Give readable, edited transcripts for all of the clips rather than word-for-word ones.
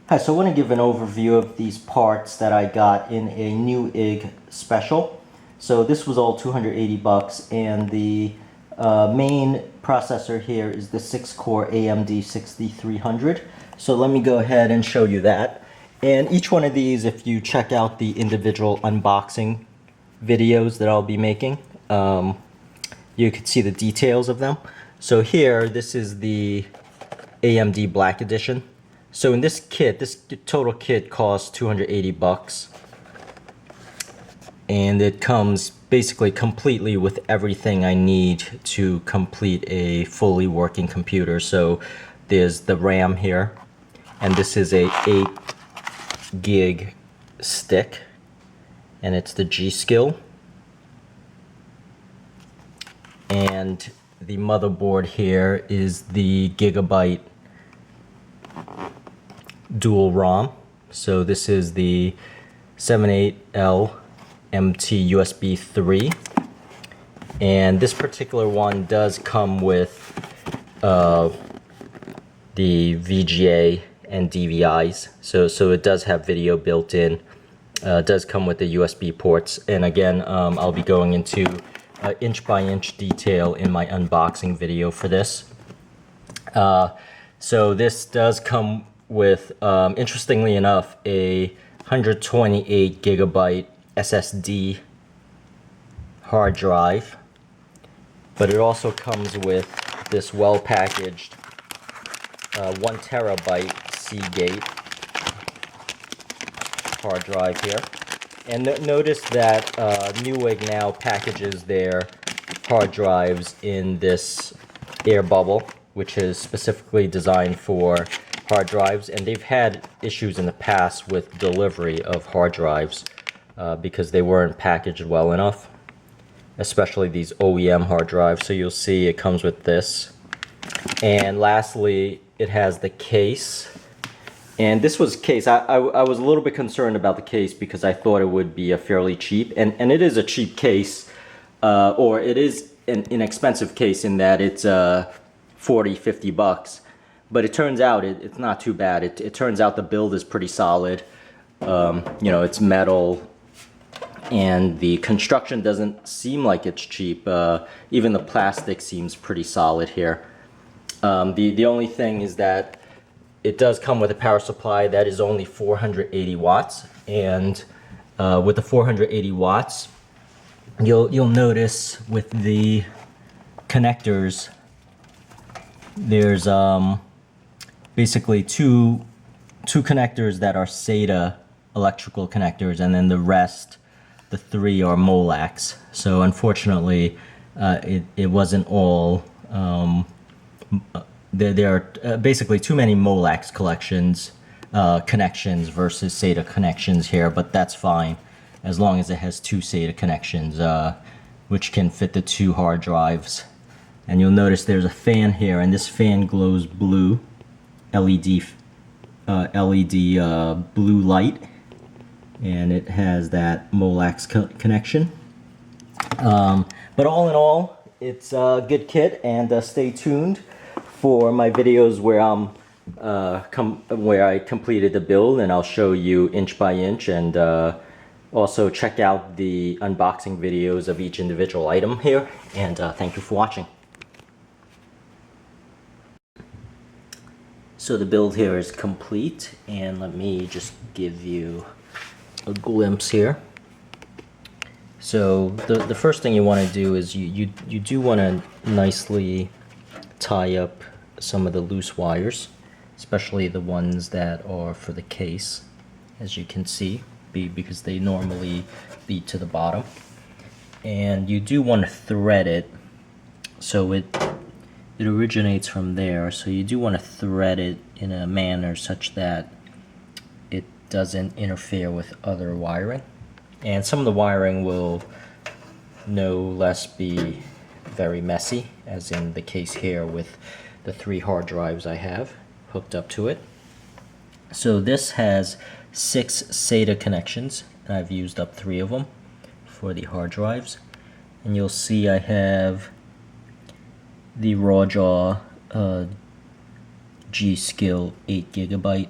Hi, so I want to give an overview of these parts that I got in a new IG special. So this was all 280 bucks, and the main processor here is the 6-core AMD 6300. So let me go ahead and show you that. And each one of these, if you check out the individual unboxing videos that I'll be making, you can see the details of them. So here, this is the AMD Black Edition. So in this kit, this total kit costs 280 bucks. And it comes basically completely with everything I need to complete a fully working computer. So there's the RAM here, and this is a 8 gig stick, and it's the G.Skill. And the motherboard here is the Gigabyte dual ROM. So this is the 78L MT USB 3, and this particular one does come with the VGA and DVIs, so it does have video built in. It does come with the USB ports, and again, I'll be going into inch by inch detail in my unboxing video for this. So this does come with, interestingly enough, a 128 gigabyte SSD hard drive, but it also comes with this well-packaged 1 terabyte Seagate hard drive here. And notice that Newegg now packages their hard drives in this air bubble, which is specifically designed for hard drives, and they've had issues in the past with delivery of hard drives because they weren't packaged well enough, especially these OEM hard drives. So you'll see it comes with this. And lastly, it has the case. And this was case. I was a little bit concerned about the case because I thought it would be a fairly cheap, and it is a cheap case, or it is an inexpensive case in that it's 40-50 bucks. But it turns out it's not too bad. It turns out the build is pretty solid. You know, it's metal, and the construction doesn't seem like it's cheap. Even the plastic seems pretty solid here. The only thing is that it does come with a power supply that is only 480 watts, and with the 480 watts, you'll notice with the connectors, there's basically two connectors that are SATA electrical connectors, and then the rest, the 3 are Molex. So unfortunately, it wasn't all. There are basically too many Molex connections versus SATA connections here, but that's fine as long as it has 2 SATA connections, which can fit the 2 hard drives. And you'll notice there's a fan here, and this fan glows blue, LED blue light, and it has that Molex connection. But all in all, it's a good kit, and stay tuned for my videos where where I completed the build, and I'll show you inch by inch, and also check out the unboxing videos of each individual item here, and thank you for watching. So the build here is complete, and let me just give you a glimpse here. So the first thing you want to do is you do want to nicely tie up some of the loose wires, especially the ones that are for the case, as you can see, because they normally lead to the bottom. And you do want to thread it, so it originates from there, so you do want to thread it in a manner such that it doesn't interfere with other wiring. And some of the wiring will no less be very messy, as in the case here with the 3 hard drives I have hooked up to it. So this has 6 SATA connections, and I've used up 3 of them for the hard drives. And you'll see I have the RawJaw G.Skill 8 gigabyte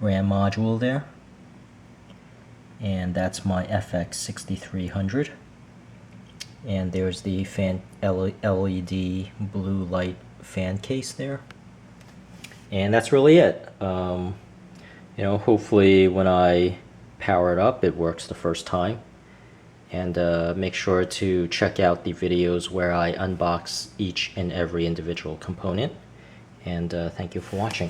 RAM module there, and that's my FX6300, and there's the fan LED blue light fan case there, and that's really it. You know, hopefully when I power it up it works the first time, and make sure to check out the videos where I unbox each and every individual component, and thank you for watching.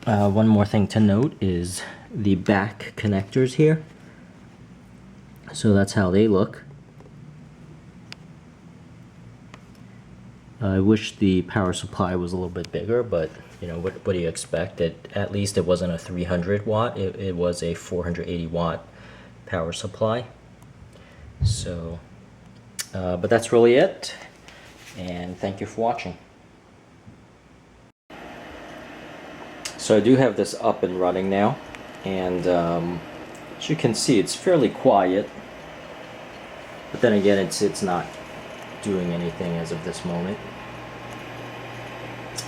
One more thing to note is the back connectors here. So that's how they look. I wish the power supply was a little bit bigger, but you know, what do you expect? At least it wasn't a 300 watt, it was a 480 watt power supply. So, but that's really it, and thank you for watching. So I do have this up and running now, and as you can see, it's fairly quiet, but then again, it's not doing anything as of this moment.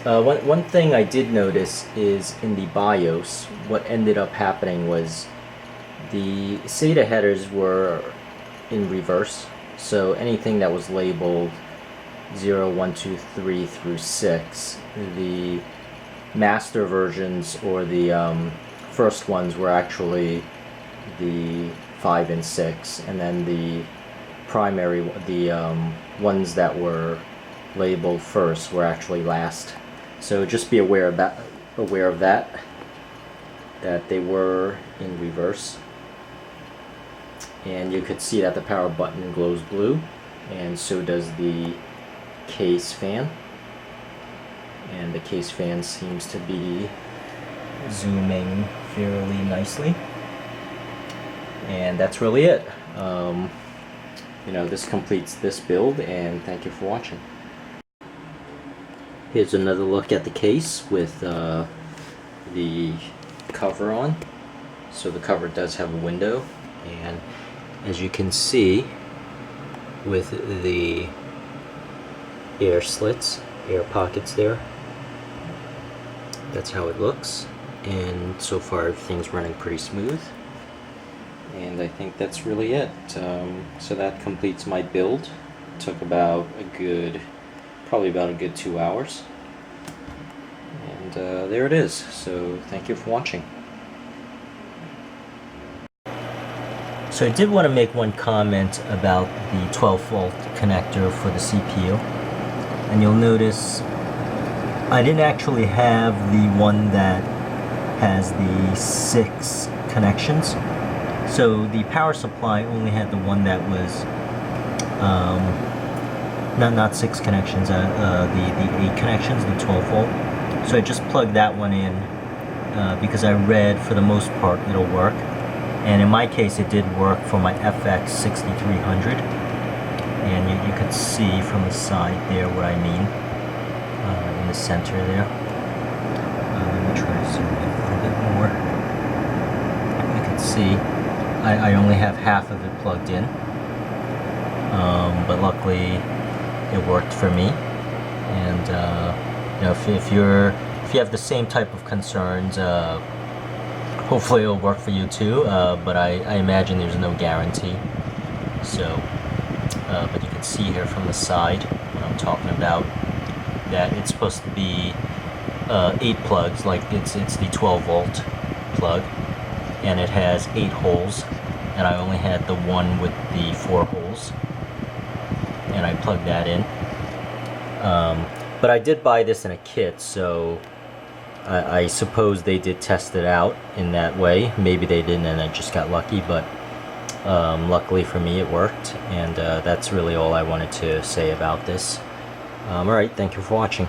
One thing I did notice is in the BIOS, what ended up happening was the SATA headers were in reverse, so anything that was labeled 0, 1, 2, 3 through 6, the master versions or the first ones were actually the 5 and 6, and then the primary, the ones that were labeled first were actually last. So just be aware of that, that they were in reverse. And you could see that the power button glows blue, and so does the case fan. And the case fan seems to be zooming fairly nicely. And that's really it. You know, this completes this build, and thank you for watching. Here's another look at the case with the cover on. So the cover does have a window, and as you can see with the air slits, air pockets there, that's how it looks, and so far everything's running pretty smooth. And I think that's really it. So that completes my build. It took about probably about a good 2 hours. And there it is. So thank you for watching. So I did want to make one comment about the 12-volt connector for the CPU. And you'll notice I didn't actually have the one that has the 6 connections. So the power supply only had the one that was not 6 connections, the 8 connections, the 12 volt. So I just plugged that one in because I read for the most part it'll work. And in my case it did work for my FX6300. And you could see from the side there what I mean, in the center there. Let me try to zoom in a little bit more. You can see I only have half of it plugged in, but luckily it worked for me. And you know, if you have the same type of concerns, hopefully it'll work for you too. But I imagine there's no guarantee. So, but you can see here from the side what I'm talking about, that it's supposed to be 8 plugs, like it's the 12 volt plug. And it has 8 holes, and I only had the one with the 4 holes, and I plugged that in. But I did buy this in a kit, so I suppose they did test it out in that way. Maybe they didn't and I just got lucky, but luckily for me it worked, and that's really all I wanted to say about this. Alright, thank you for watching.